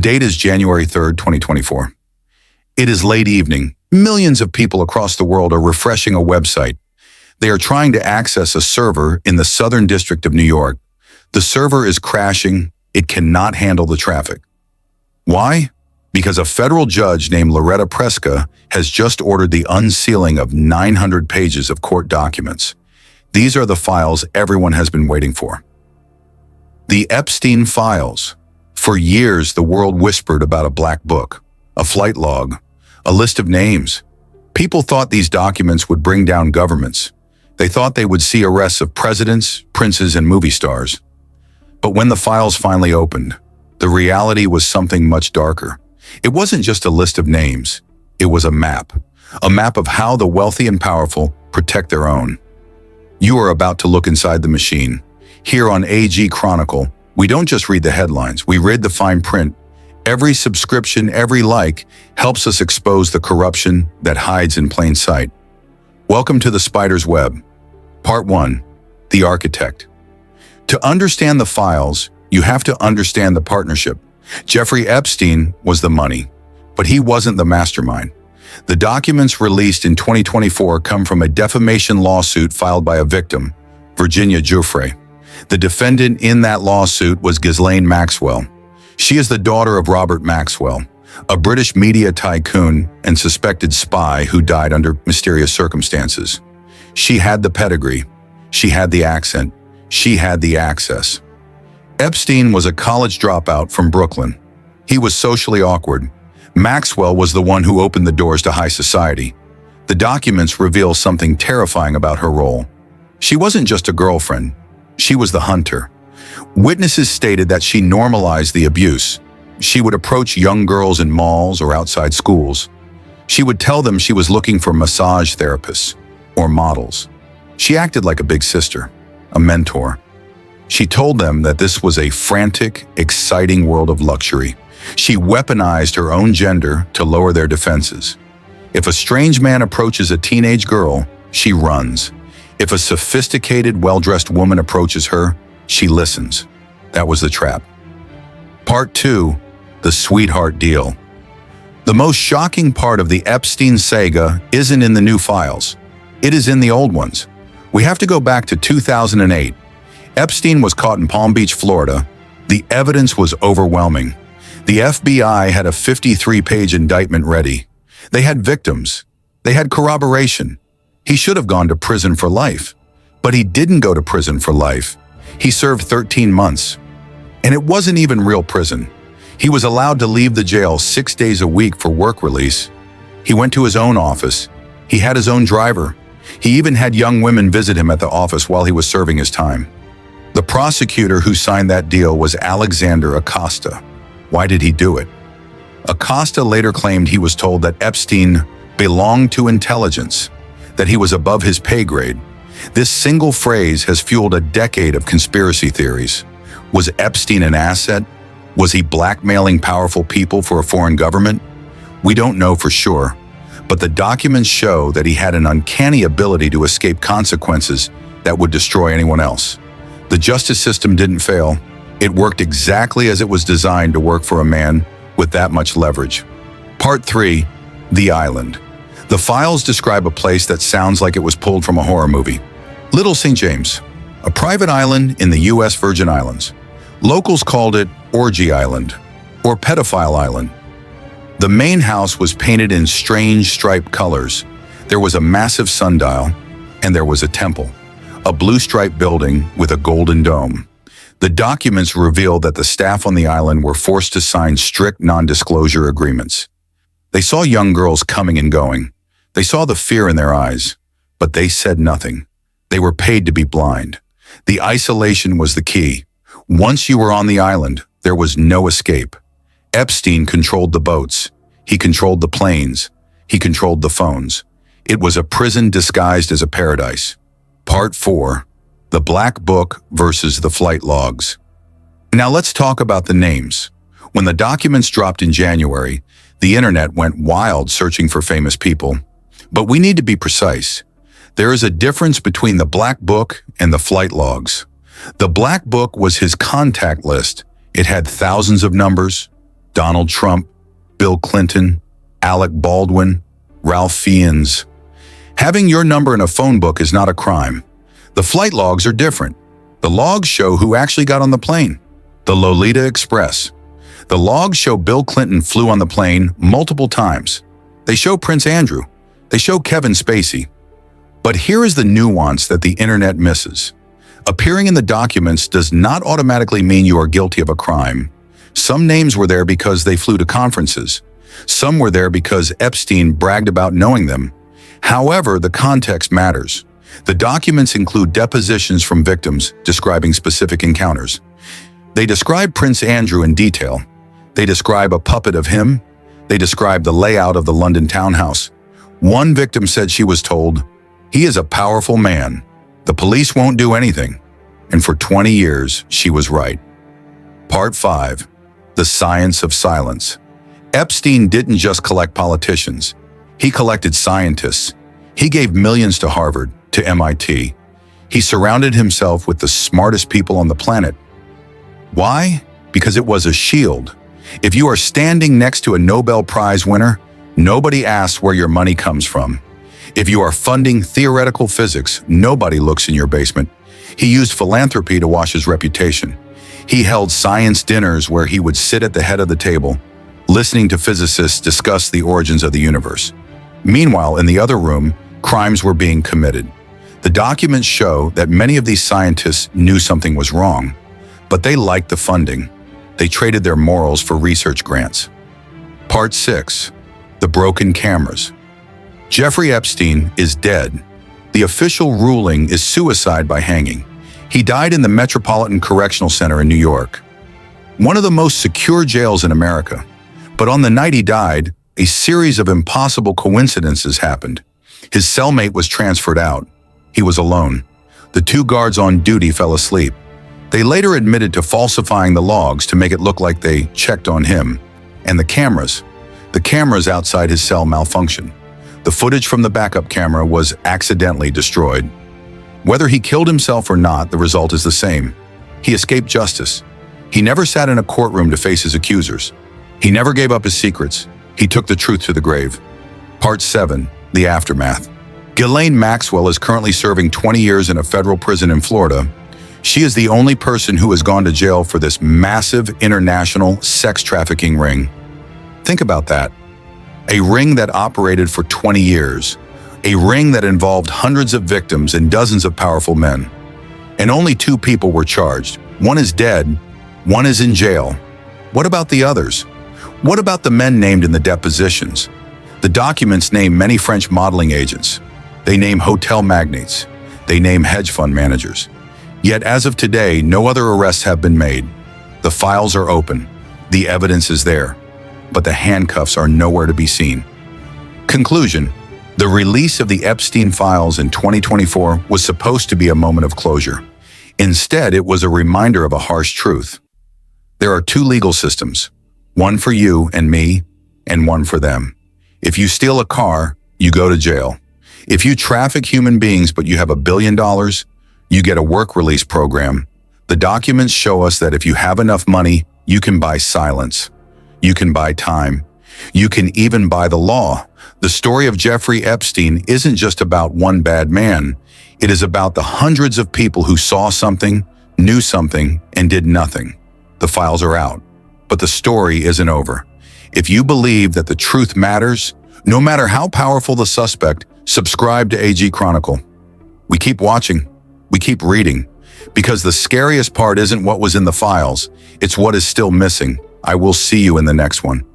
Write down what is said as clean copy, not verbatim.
date is January 3rd, 2024. It is late evening. Millions of people across the world are refreshing a website. They are trying to access a server in the Southern District of New York. The server is crashing. It cannot handle the traffic. Why? Because a federal judge named Loretta Preska has just ordered the unsealing of 900 pages of court documents. These are the files everyone has been waiting for. The Epstein files. For years, the world whispered about a black book, a flight log, a list of names. People thought these documents would bring down governments. They thought they would see arrests of presidents, princes, and movie stars. But when the files finally opened, the reality was something much darker. It wasn't just a list of names. It was a map of how the wealthy and powerful protect their own. You are about to look inside the machine. Here on AG Chronicle, we don't just read the headlines, we read the fine print. Every subscription, every like, helps us expose the corruption that hides in plain sight. Welcome to the Spider's Web. Part 1. The Architect. To understand the files, you have to understand the partnership. Jeffrey Epstein was the money, but he wasn't the mastermind. The documents released in 2024 come from a defamation lawsuit filed by a victim, Virginia Giuffre. The defendant in that lawsuit was Ghislaine Maxwell. She is the daughter of Robert Maxwell, a British media tycoon and suspected spy who died under mysterious circumstances. She had the pedigree. She had the accent. She had the access. Epstein was a college dropout from Brooklyn. He was socially awkward. Maxwell was the one who opened the doors to high society. The documents reveal something terrifying about her role. She wasn't just a girlfriend. She was the hunter. Witnesses stated that she normalized the abuse. She would approach young girls in malls or outside schools. She would tell them she was looking for massage therapists or models. She acted like a big sister, a mentor. She told them that this was a frantic, exciting world of luxury. She weaponized her own gender to lower their defenses. If a strange man approaches a teenage girl, she runs. If a sophisticated, well-dressed woman approaches her, she listens. That was the trap. Part 2. The Sweetheart Deal. The most shocking part of the Epstein saga isn't in the new files. It is in the old ones. We have to go back to 2008. Epstein was caught in Palm Beach, Florida. The evidence was overwhelming. The FBI had a 53-page indictment ready. They had victims. They had corroboration. He should have gone to prison for life. But he didn't go to prison for life. He served 13 months. And it wasn't even real prison. He was allowed to leave the jail 6 days a week for work release. He went to his own office. He had his own driver. He even had young women visit him at the office while he was serving his time. The prosecutor who signed that deal was Alexander Acosta. Why did he do it? Acosta later claimed he was told that Epstein belonged to intelligence, that he was above his pay grade. This single phrase has fueled a decade of conspiracy theories. Was Epstein an asset? Was he blackmailing powerful people for a foreign government? We don't know for sure, but the documents show that he had an uncanny ability to escape consequences that would destroy anyone else. The justice system didn't fail. It worked exactly as it was designed to work for a man with that much leverage. Part 3. The Island. The files describe a place that sounds like it was pulled from a horror movie. Little St. James, a private island in the U.S. Virgin Islands. Locals called it Orgy Island or Pedophile Island. The main house was painted in strange striped colors. There was a massive sundial, and there was a temple, a blue-striped building with a golden dome. The documents reveal that the staff on the island were forced to sign strict non-disclosure agreements. They saw young girls coming and going. They saw the fear in their eyes, but they said nothing. They were paid to be blind. The isolation was the key. Once you were on the island, there was no escape. Epstein controlled the boats. He controlled the planes. He controlled the phones. It was a prison disguised as a paradise. Part 4. The Black Book versus the flight logs. Now let's talk about the names. When the documents dropped in January, the internet went wild searching for famous people. But we need to be precise. There is a difference between the Black Book and the flight logs. The Black Book was his contact list. It had thousands of numbers, Donald Trump, Bill Clinton, Alec Baldwin, Ralph Fiennes. Having your number in a phone book is not a crime. The flight logs are different. The logs show who actually got on the plane. The Lolita Express. The logs show Bill Clinton flew on the plane multiple times. They show Prince Andrew. They show Kevin Spacey. But here is the nuance that the internet misses. Appearing in the documents does not automatically mean you are guilty of a crime. Some names were there because they flew to conferences. Some were there because Epstein bragged about knowing them. However, the context matters. The documents include depositions from victims describing specific encounters. They describe Prince Andrew in detail. They describe a puppet of him. They describe the layout of the London townhouse. One victim said she was told, "He is a powerful man. The police won't do anything." And for 20 years, she was right. Part 5. The Science of Silence. Epstein didn't just collect politicians. He collected scientists. He gave millions to Harvard, to MIT. He surrounded himself with the smartest people on the planet. Why? Because it was a shield. If you are standing next to a Nobel Prize winner, nobody asks where your money comes from. If you are funding theoretical physics, nobody looks in your basement. He used philanthropy to wash his reputation. He held science dinners where he would sit at the head of the table, listening to physicists discuss the origins of the universe. Meanwhile, in the other room, crimes were being committed. The documents show that many of these scientists knew something was wrong, but they liked the funding. They traded their morals for research grants. Part 6. The Broken Cameras. Jeffrey Epstein is dead. The official ruling is suicide by hanging. He died in the Metropolitan Correctional Center in New York, one of the most secure jails in America. But on the night he died, a series of impossible coincidences happened. His cellmate was transferred out. He was alone. The 2 guards on duty fell asleep. They later admitted to falsifying the logs to make it look like they checked on him. And the cameras outside his cell malfunctioned. The footage from the backup camera was accidentally destroyed. Whether he killed himself or not, the result is the same. He escaped justice. He never sat in a courtroom to face his accusers. He never gave up his secrets. He took the truth to the grave. Part 7. The Aftermath. Ghislaine Maxwell is currently serving 20 years in a federal prison in Florida. She is the only person who has gone to jail for this massive international sex trafficking ring. Think about that. A ring that operated for 20 years. A ring that involved hundreds of victims and dozens of powerful men. And only 2 people were charged. One is dead, one is in jail. What about the others? What about the men named in the depositions? The documents name many French modeling agents. They name hotel magnates. They name hedge fund managers. Yet as of today, no other arrests have been made. The files are open. The evidence is there. But the handcuffs are nowhere to be seen. Conclusion. The release of the Epstein files in 2024 was supposed to be a moment of closure. Instead, it was a reminder of a harsh truth. There are 2 legal systems, one for you and me, and one for them. If you steal a car, you go to jail. If you traffic human beings but you have $1 billion, you get a work release program. The documents show us that if you have enough money, you can buy silence. You can buy time. You can even buy the law. The story of Jeffrey Epstein isn't just about one bad man. It is about the hundreds of people who saw something, knew something, and did nothing. The files are out, but the story isn't over. If you believe that the truth matters, no matter how powerful the suspect, subscribe to AG Chronicle. We keep watching. We keep reading. Because the scariest part isn't what was in the files. It's what is still missing. I will see you in the next one.